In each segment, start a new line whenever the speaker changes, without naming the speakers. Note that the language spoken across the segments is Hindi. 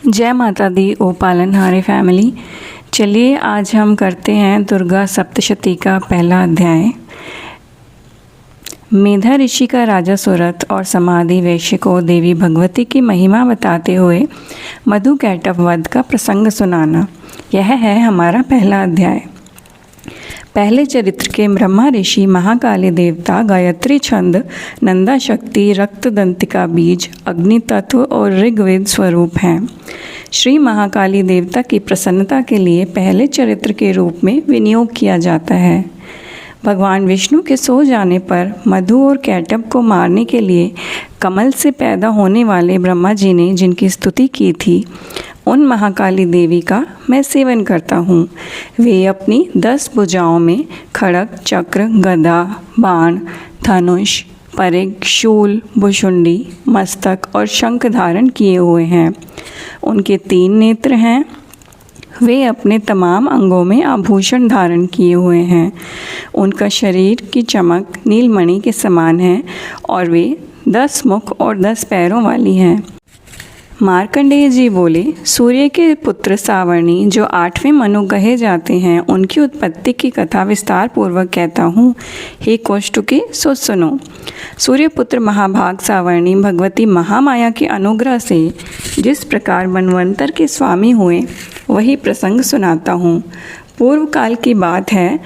जय माता दी ओ पालनहारे फैमिली। चलिए आज हम करते हैं दुर्गा सप्तशती का पहला अध्याय। मेधा ऋषि का राजा सुरथ और समाधि वैश्य को देवी भगवती की महिमा बताते हुए मधु कैटभ वध का प्रसंग सुनाना, यह है हमारा पहला अध्याय। पहले चरित्र के ब्रह्मा ऋषि महाकाली देवता गायत्री छंद, नंदा शक्ति, रक्तदंतिका बीज, अग्नि तत्व और ऋग्वेद स्वरूप हैं। श्री महाकाली देवता की प्रसन्नता के लिए पहले चरित्र के रूप में विनियोग किया जाता है। भगवान विष्णु के सो जाने पर मधु और कैटभ को मारने के लिए कमल से पैदा होने वाले ब्रह्मा जी ने जिनकी स्तुति की थी, उन महाकाली देवी का मैं सेवन करता हूँ। वे अपनी 10 भुजाओं में खड़ग, चक्र, गदा, बाण, धनुष, परिघ, शूल, भुशुंडी, मस्तक और शंख धारण किए हुए हैं। उनके 3 नेत्र हैं। वे अपने तमाम अंगों में आभूषण धारण किए हुए हैं। उनका शरीर की चमक नीलमणि के समान है और वे 10 मुख और 10 पैरों वाली हैं। मार्कंडेय जी बोले, सूर्य के पुत्र सावर्णी जो 8वें मनु कहे जाते हैं, उनकी उत्पत्ति की कथा विस्तार पूर्वक कहता हूँ। हे कौष्टुके, सुनो। सूर्यपुत्र महाभाग सावर्णी भगवती महामाया के अनुग्रह से जिस प्रकार मनवंतर के स्वामी हुए, वही प्रसंग सुनाता हूँ। पूर्व काल की बात है।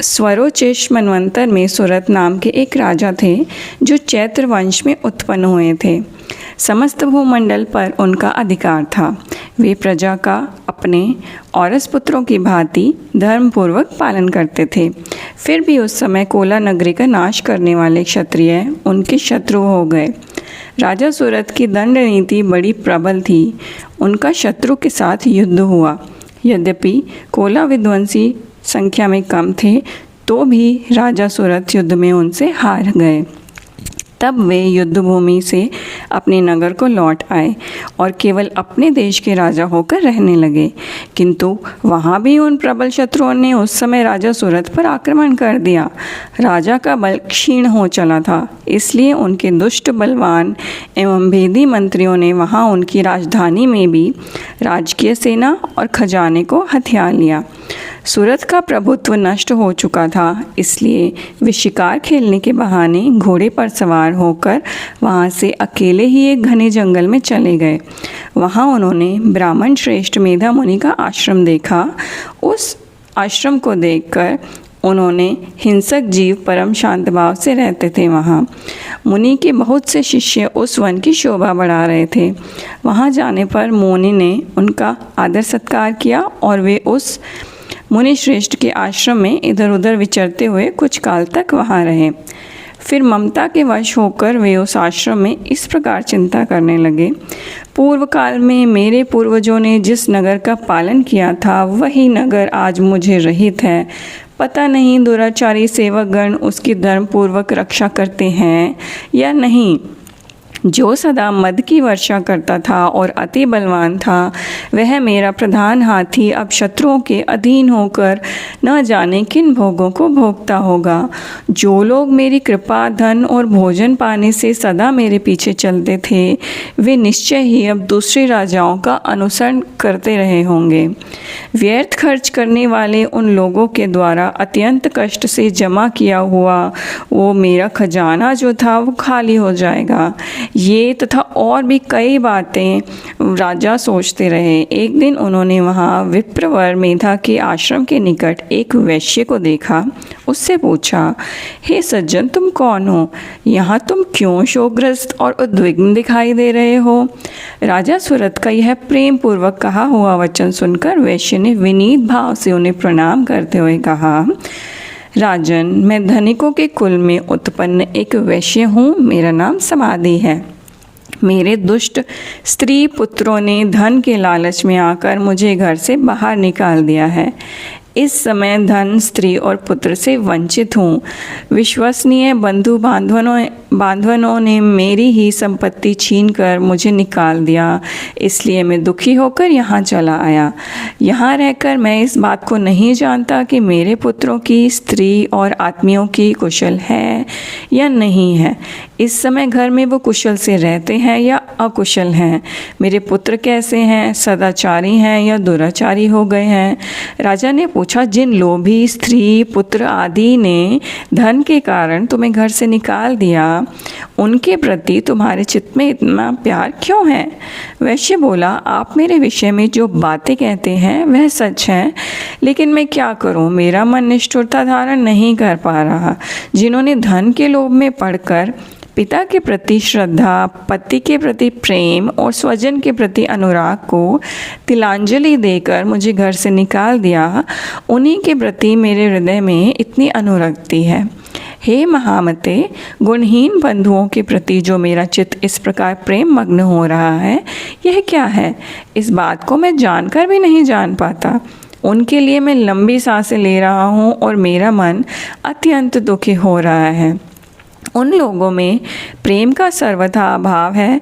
स्वरोचिष मनवंतर में सुरथ नाम के एक राजा थे जो चैत्र वंश में उत्पन्न हुए थे। समस्त भूमंडल पर उनका अधिकार था। वे प्रजा का अपने औरस पुत्रों की भांति धर्मपूर्वक पालन करते थे। फिर भी उस समय कोला नगरी का नाश करने वाले क्षत्रिय उनके शत्रु हो गए। राजा सुरथ की दंड नीति बड़ी प्रबल थी। उनका शत्रु के साथ युद्ध हुआ। यद्यपि कोला विध्वंसी संख्या में कम थे, तो भी राजा सुरथ युद्ध में उनसे हार गए। तब वे युद्ध भूमि से अपने नगर को लौट आए और केवल अपने देश के राजा होकर रहने लगे। किंतु वहाँ भी उन प्रबल शत्रुओं ने उस समय राजा सुरथ पर आक्रमण कर दिया। राजा का बल क्षीण हो चला था, इसलिए उनके दुष्ट बलवान एवं भेदी मंत्रियों ने वहाँ उनकी राजधानी में भी राजकीय सेना और खजाने को हथिया लिया। सुरथ का प्रभुत्व नष्ट हो चुका था, इसलिए वे शिकार खेलने के बहाने घोड़े पर सवार होकर वहाँ से अकेले ही एक घने जंगल में चले गए। वहाँ उन्होंने ब्राह्मण श्रेष्ठ मेधा मुनि का आश्रम देखा। उस आश्रम को देखकर उन्होंने हिंसक जीव परम शांत भाव से रहते थे। वहाँ मुनि के बहुत से शिष्य उस वन की शोभा बढ़ा रहे थे। वहाँ जाने पर मुनि ने उनका आदर सत्कार किया और वे उस मुनि श्रेष्ठ के आश्रम में इधर उधर विचरते हुए कुछ काल तक वहाँ रहे। फिर ममता के वश होकर वे उस आश्रम में इस प्रकार चिंता करने लगे, पूर्व काल में मेरे पूर्वजों ने जिस नगर का पालन किया था, वही नगर आज मुझे रहित है। पता नहीं दुराचारी सेवकगण उसकी धर्मपूर्वक रक्षा करते हैं या नहीं। जो सदा मद की वर्षा करता था और अति बलवान था, वह मेरा प्रधान हाथी अब शत्रुओं के अधीन होकर न जाने किन भोगों को भोगता होगा। जो लोग मेरी कृपा, धन और भोजन पाने से सदा मेरे पीछे चलते थे, वे निश्चय ही अब दूसरे राजाओं का अनुसरण करते रहे होंगे। व्यर्थ खर्च करने वाले उन लोगों के द्वारा अत्यंत कष्ट से जमा किया हुआ वो मेरा खजाना जो था, वो खाली हो जाएगा। ये तथा और भी कई बातें राजा सोचते रहे। एक दिन उन्होंने वहाँ विप्रवर मेधा के आश्रम के निकट एक वैश्य को देखा। उससे पूछा, हे सज्जन, तुम कौन हो? यहाँ तुम क्यों शोकग्रस्त और उद्विग्न दिखाई दे रहे हो? राजा सुरथ का यह प्रेम पूर्वक कहा हुआ वचन सुनकर वैश्य ने विनीत भाव से उन्हें प्रणाम करते हुए कहा, राजन, मैं धनिकों के कुल में उत्पन्न एक वैश्य हूँ। मेरा नाम समाधि है। मेरे दुष्ट स्त्री पुत्रों ने धन के लालच में आकर मुझे घर से बाहर निकाल दिया है। इस समय धन, स्त्री और पुत्र से वंचित हूँ। विश्वसनीय बांधवनों ने मेरी ही संपत्ति छीनकर मुझे निकाल दिया, इसलिए मैं दुखी होकर यहाँ चला आया। यहाँ रहकर मैं इस बात को नहीं जानता कि मेरे पुत्रों की स्त्री और आत्मियों की कुशल है या नहीं है। इस समय घर में वो कुशल से रहते हैं या अकुशल हैं। मेरे पुत्र कैसे हैं, सदाचारी हैं या दुराचारी हो गए हैं। राजा ने पूछा, जिन लोभी स्त्री पुत्र आदि ने धन के कारण तुम्हें घर से निकाल दिया, उनके प्रति तुम्हारे चित्त में इतना प्यार क्यों है? वैश्य बोला, आप मेरे विषय में जो बातें कहते हैं वह सच है, लेकिन मैं क्या करूं, मेरा मन निष्ठुरता धारण नहीं कर पा रहा। जिन्होंने धन के लोभ में पड़कर पिता के प्रति श्रद्धा, पति के प्रति प्रेम और स्वजन के प्रति अनुराग को तिलांजलि देकर मुझे घर से निकाल दिया, उन्हीं के प्रति मेरे हृदय में इतनी अनुरक्ति है। हे महामते, गुणहीन बंधुओं के प्रति जो मेरा चित्त इस प्रकार प्रेम मग्न हो रहा है, यह क्या है? इस बात को मैं जानकर भी नहीं जान पाता। उनके लिए मैं लंबी सांसें ले रहा हूँ और मेरा मन अत्यंत दुखी हो रहा है। उन लोगों में प्रेम का सर्वथा अभाव है,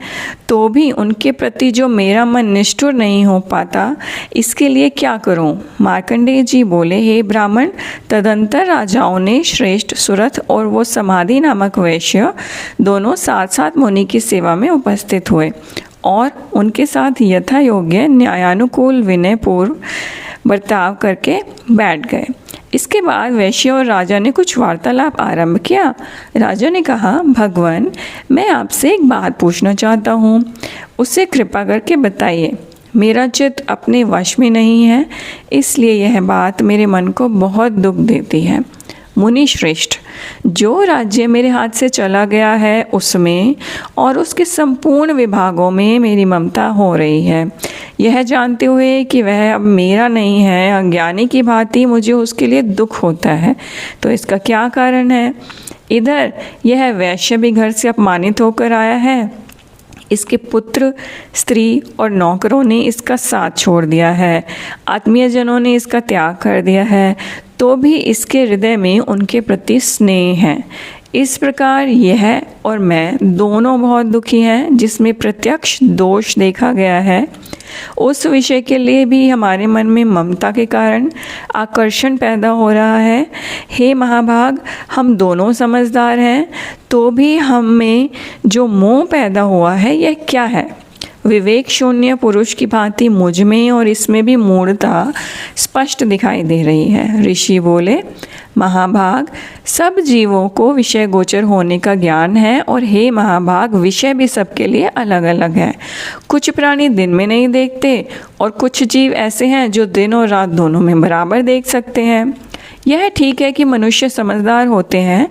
तो भी उनके प्रति जो मेरा मन निष्ठुर नहीं हो पाता, इसके लिए क्या करूं? मार्कंडेय जी बोले, हे ब्राह्मण, तदंतर राजाओं ने श्रेष्ठ सुरथ और वो समाधि नामक वैश्य दोनों साथ साथ मुनि की सेवा में उपस्थित हुए और उनके साथ यथा योग्य न्यायानुकूल विनयपूर्व बर्ताव करके बैठ गए। इसके बाद वैश्य और राजा ने कुछ वार्तालाप आरंभ किया। राजा ने कहा, भगवान, मैं आपसे एक बात पूछना चाहता हूँ, उससे कृपा करके बताइए। मेरा चित्त अपने वश में नहीं है, इसलिए यह बात मेरे मन को बहुत दुख देती है। मुनि श्रेष्ठ, जो राज्य मेरे हाथ से चला गया है उसमें और उसके संपूर्ण विभागों में मेरी ममता हो रही है। यह जानते हुए कि वह अब मेरा नहीं है, अज्ञानी की भांति मुझे उसके लिए दुख होता है। तो इसका क्या कारण है? इधर यह वैश्य भी घर से अपमानित होकर आया है, इसके पुत्र, स्त्री और नौकरों ने इसका साथ छोड़ दिया है, आत्मीय जनों ने इसका त्याग कर दिया है, तो भी इसके हृदय में उनके प्रति स्नेह है। इस प्रकार यह और मैं दोनों बहुत दुखी हैं, जिसमें प्रत्यक्ष दोष देखा गया है। उस विषय के लिए भी हमारे मन में ममता के कारण आकर्षण पैदा हो रहा है। हे महाभाग, हम दोनों समझदार हैं, तो भी हम में जो मोह पैदा हुआ है यह क्या है? विवेक शून्य पुरुष की भांति मुझ में और इसमें भी मूढ़ता स्पष्ट दिखाई दे रही है। ऋषि बोले, महाभाग, सब जीवों को विषय गोचर होने का ज्ञान है, और हे महाभाग, विषय भी सबके लिए अलग अलग है। कुछ प्राणी दिन में नहीं देखते और कुछ जीव ऐसे हैं जो दिन और रात दोनों में बराबर देख सकते हैं। यह ठीक है कि मनुष्य समझदार होते हैं,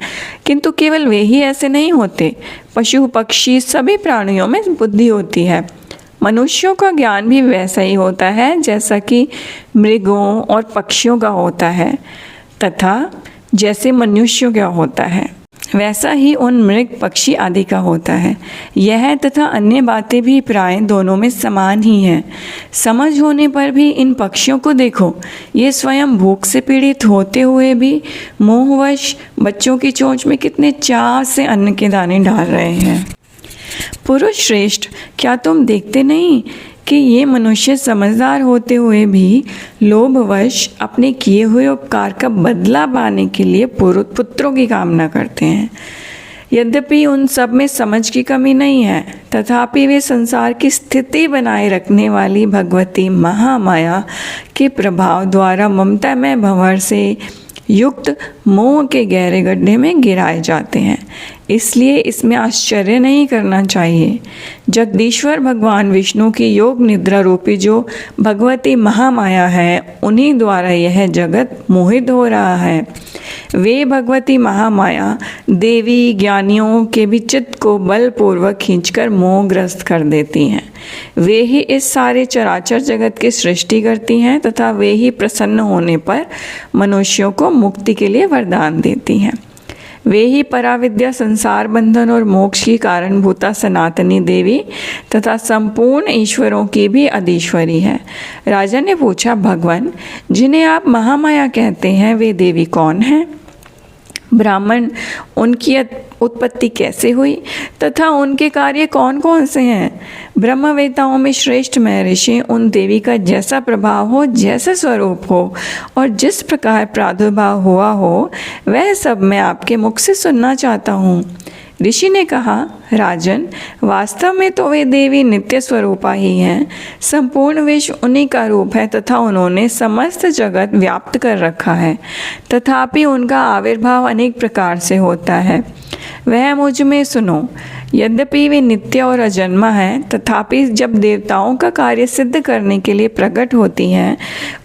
किंतु केवल वे ही ऐसे नहीं होते। पशु पक्षी सभी प्राणियों में बुद्धि होती है। मनुष्यों का ज्ञान भी वैसा ही होता है जैसा कि मृगों और पक्षियों का होता है, तथा जैसे मनुष्यों का होता है वैसा ही उन मृग पक्षी आदि का होता है। यह तथा अन्य बातें भी प्राय दोनों में समान ही हैं। समझ होने पर भी इन पक्षियों को देखो, ये स्वयं भूख से पीड़ित होते हुए भी मोहवश बच्चों की चोंच में कितने चाव से अन्न के दाने डाल रहे हैं। पुरुष श्रेष्ठ, क्या तुम देखते नहीं कि ये मनुष्य समझदार होते हुए भी लोभवश अपने किए हुए उपकार का बदला पाने के लिए पुत्रों की कामना करते हैं। यद्यपि उन सब में समझ की कमी नहीं है, तथापि वे संसार की स्थिति बनाए रखने वाली भगवती महामाया के प्रभाव द्वारा ममता में भंवर से युक्त मोह के गहरे गड्ढे में गिराए जाते हैं। इसलिए इसमें आश्चर्य नहीं करना चाहिए। जगदीश्वर भगवान विष्णु की योग निद्रा रूपी जो भगवती महामाया है, उन्हीं द्वारा यह जगत मोहित हो रहा है। वे भगवती महामाया देवी ज्ञानियों के भी चित्त को बलपूर्वक खींचकर मोहग्रस्त कर देती हैं। वे ही इस सारे चराचर जगत की सृष्टि करती हैं तथा वे ही प्रसन्न होने पर मनुष्यों को मुक्ति के लिए वरदान देती हैं। वे ही पराविद्या, संसार बंधन और मोक्ष की कारणभूता सनातनी देवी तथा संपूर्ण ईश्वरों की भी अधीश्वरी है। राजा ने पूछा, भगवान, जिन्हें आप महामाया कहते हैं वे देवी कौन हैं? ब्राह्मण, उत्पत्ति कैसे हुई तथा उनके कार्य कौन कौन से हैं। ब्रह्मवेताओं में श्रेष्ठ महर्षि उन देवी का जैसा प्रभाव हो, जैसा स्वरूप हो और जिस प्रकार प्रादुर्भाव हुआ हो, वह सब मैं आपके मुख से सुनना चाहता हूँ। ऋषि ने कहा, राजन, वास्तव में तो वे देवी नित्य स्वरूपा ही हैं। संपूर्ण विश्व उन्हीं का रूप है तथा उन्होंने समस्त जगत व्याप्त कर रखा है। तथापि उनका आविर्भाव अनेक प्रकार से होता है। वह मुझ में सुनो। यद्यपि वे नित्य और अजन्मा हैं, तथापि जब देवताओं का कार्य सिद्ध करने के लिए प्रकट होती हैं,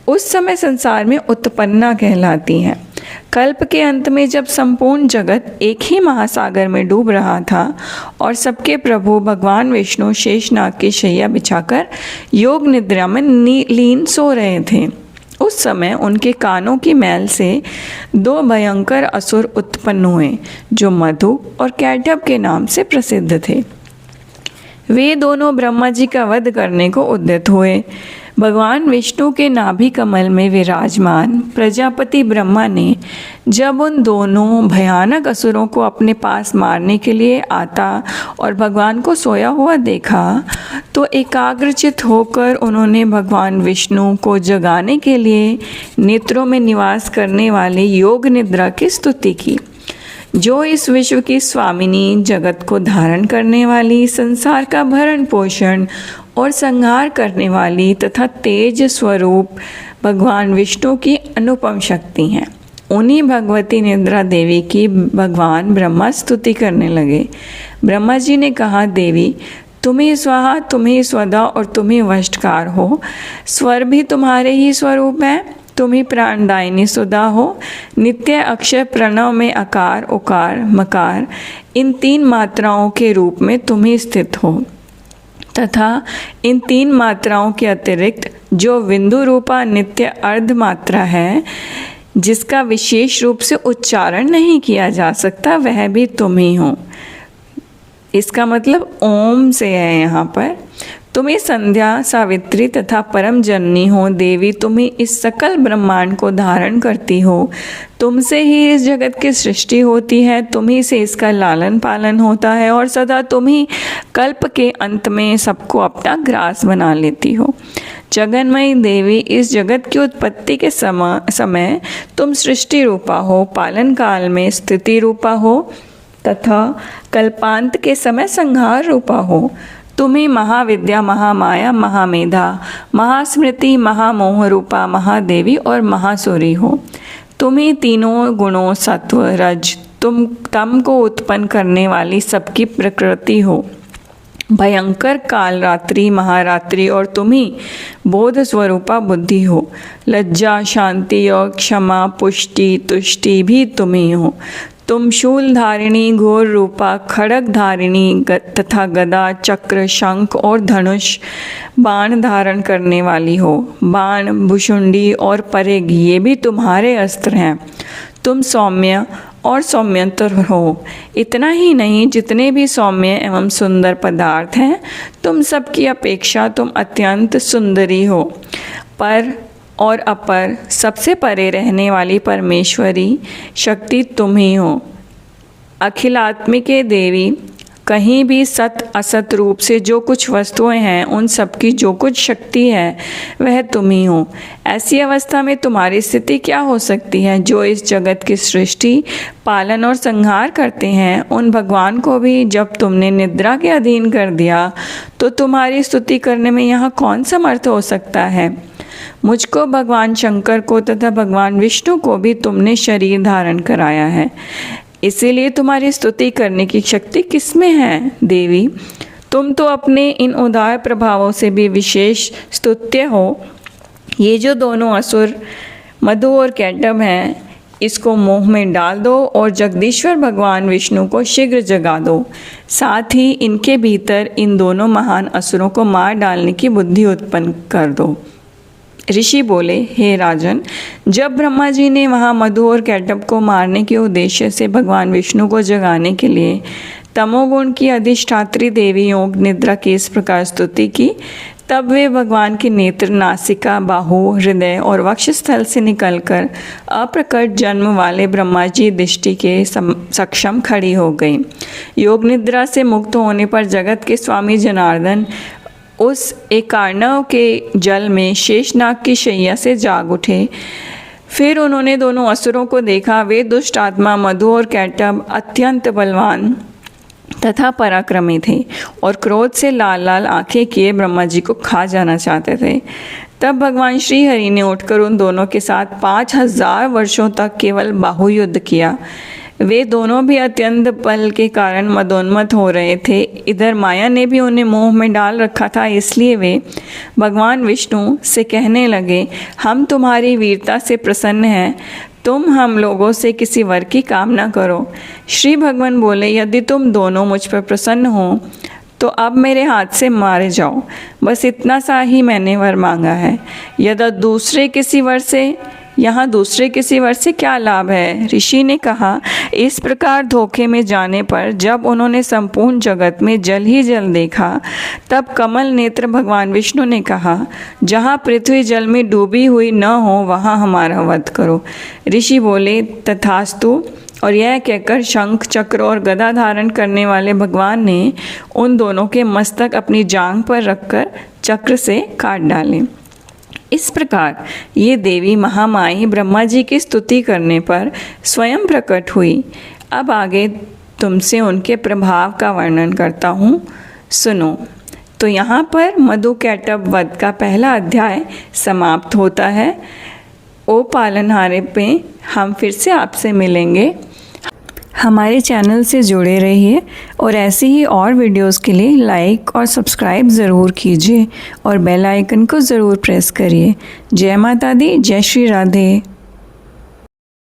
उस समय संसार में उत्पन्ना कहलाती हैं। कल्प के अंत में जब संपूर्ण जगत एक ही महासागर में डूब रहा था और सबके प्रभु भगवान विष्णु शेषनाग की शैया बिछाकर योग निद्रा में लीन सो रहे थे, उस समय उनके कानों की मैल से 2 भयंकर असुर उत्पन्न हुए जो मधु और कैटभ के नाम से प्रसिद्ध थे। वे दोनों ब्रह्मा जी का वध करने को उद्यत हुए। भगवान विष्णु के नाभि कमल में विराजमान प्रजापति ब्रह्मा ने जब उन दोनों भयानक असुरों को अपने पास मारने के लिए आता और भगवान को सोया हुआ देखा, तो एकाग्रचित होकर उन्होंने भगवान विष्णु को जगाने के लिए नेत्रों में निवास करने वाले योग निद्रा की स्तुति की। जो इस विश्व की स्वामिनी, जगत को धारण करने वाली, संसार का भरण पोषण और संहार करने वाली तथा तेज स्वरूप भगवान विष्णु की अनुपम शक्ति हैं। उन्हीं भगवती निद्रा देवी की भगवान ब्रह्मा स्तुति करने लगे। ब्रह्मा जी ने कहा, देवी, तुम ही स्वाहा, तुम ही स्वदा और तुम ही वष्टकार हो। स्वर भी तुम्हारे ही स्वरूप हैं। तुम ही प्राणदायिनी सुधा हो। नित्य अक्षय प्रणव में अकार, उकार, मकार इन 3 मात्राओं के रूप में तुम ही स्थित हो तथा इन 3 मात्राओं के अतिरिक्त जो बिंदु रूपा नित्य अर्ध मात्रा है, जिसका विशेष रूप से उच्चारण नहीं किया जा सकता, वह भी तुम ही हो। इसका मतलब ओम से है यहाँ पर। तुम्हें संध्या, सावित्री तथा परम जननी हो। देवी, तुम्हें इस सकल ब्रह्मांड को धारण करती हो। तुमसे ही इस जगत की सृष्टि होती है, तुम्ही से इसका लालन पालन होता है और सदा तुम ही कल्प के अंत में सबको अपना ग्रास बना लेती हो। जगन्मयी देवी, इस जगत की उत्पत्ति के समय तुम सृष्टि रूपा हो, पालन काल में स्थिति रूपा हो तथा कल्पांत के समय संहार रूपा हो। तुम्हें महाविद्या, महामाया, महामेधा, महास्मृति, महामोह रूपा महादेवी और महासूरी हो। तुम्हें तीनों गुणों सत्व, रज, तम को उत्पन्न करने वाली सबकी प्रकृति हो। भयंकर काल रात्रि, महारात्रि और तुम्ही बोध स्वरूपा बुद्धि हो। लज्जा, शांति और क्षमा, पुष्टि, तुष्टि भी तुम्ही हो। तुम शूल धारिणी, घोर रूपा, खड़ग धारिणी तथा गदा, चक्र, शंख और धनुष बाण धारण करने वाली हो। बाण, भुषुंडी और परेग ये भी तुम्हारे अस्त्र हैं। तुम सौम्य और सौम्यंतर हो। इतना ही नहीं, जितने भी सौम्य एवं सुंदर पदार्थ हैं, तुम सबकी अपेक्षा तुम अत्यंत सुंदरी हो। पर और अपर, सबसे परे रहने वाली परमेश्वरी शक्ति तुम ही हो। अखिलात्मिके देवी, कहीं भी सत असत रूप से जो कुछ वस्तुएं हैं, उन सबकी जो कुछ शक्ति है वह तुम ही हो। ऐसी अवस्था में तुम्हारी स्थिति क्या हो सकती है? जो इस जगत की सृष्टि, पालन और संहार करते हैं, उन भगवान को भी जब तुमने निद्रा के अधीन कर दिया, तो तुम्हारी स्तुति करने में यहाँ कौन समर्थ हो सकता है? मुझको, भगवान शंकर को तथा भगवान विष्णु को भी तुमने शरीर धारण कराया है, इसीलिए तुम्हारी स्तुति करने की शक्ति किसमें है? देवी, तुम तो अपने इन उदार प्रभावों से भी विशेष स्तुत्य हो। ये जो दोनों असुर मधु और कैटभ हैं, इसको मोह में डाल दो और जगदीश्वर भगवान विष्णु को शीघ्र जगा दो। साथ ही इनके भीतर इन दोनों महान असुरों को मार डालने की बुद्धि उत्पन्न कर दो। ऋषि बोले, हे राजन, जब ब्रह्मा जी ने वहाँ मधु और कैटभ को मारने के उद्देश्य से भगवान विष्णु को जगाने के लिए तमोगुण की अधिष्ठात्री देवी योग निद्रा की इस प्रकार स्तुति की, तब वे भगवान के नेत्र नासिका, बाहु, हृदय और वक्षस्थल से निकलकर अप्रकट जन्म वाले ब्रह्मा जी दृष्टि के सक्षम खड़ी हो गई। योग निद्रा से मुक्त होने पर जगत के स्वामी जनार्दन उस एकार्णव के जल में शेषनाग की शैया से जाग उठे। फिर उन्होंने दोनों असुरों को देखा। वे दुष्ट आत्मा मधु और कैटब अत्यंत बलवान तथा पराक्रमी थे और क्रोध से लाल लाल आंखें किए ब्रह्मा जी को खा जाना चाहते थे। तब भगवान श्री हरि ने उठकर उन दोनों के साथ 5000 वर्षों तक केवल बाहुयुद्ध किया। वे दोनों भी अत्यंत बल के कारण मदोन्मत्त हो रहे थे। इधर माया ने भी उन्हें मोह में डाल रखा था, इसलिए वे भगवान विष्णु से कहने लगे, हम तुम्हारी वीरता से प्रसन्न हैं, तुम हम लोगों से किसी वर की कामना करो। श्री भगवान बोले, यदि तुम दोनों मुझ पर प्रसन्न हो तो अब मेरे हाथ से मारे जाओ, बस इतना सा ही मैंने वर मांगा है। यदि दूसरे किसी वर से क्या लाभ है? ऋषि ने कहा, इस प्रकार धोखे में जाने पर जब उन्होंने संपूर्ण जगत में जल ही जल देखा, तब कमल नेत्र भगवान विष्णु ने कहा, जहाँ पृथ्वी जल में डूबी हुई न हो वहाँ हमारा वध करो। ऋषि बोले, तथास्तु। और यह कहकर शंख, चक्र और गदा धारण करने वाले भगवान ने उन दोनों के मस्तक अपनी जांघ पर रखकर चक्र से काट डाले। इस प्रकार ये देवी महामाई ब्रह्मा जी की स्तुति करने पर स्वयं प्रकट हुई। अब आगे तुमसे उनके प्रभाव का वर्णन करता हूँ, सुनो। तो यहाँ पर मधु कैटब वध का पहला अध्याय समाप्त होता है। ओ पालनहारे पे हम फिर से आपसे मिलेंगे। हमारे चैनल से जुड़े रहिए और ऐसी ही और वीडियोस के लिए लाइक और सब्सक्राइब ज़रूर कीजिए और बेल आइकन को ज़रूर प्रेस करिए। जय माता दी, जय श्री राधे।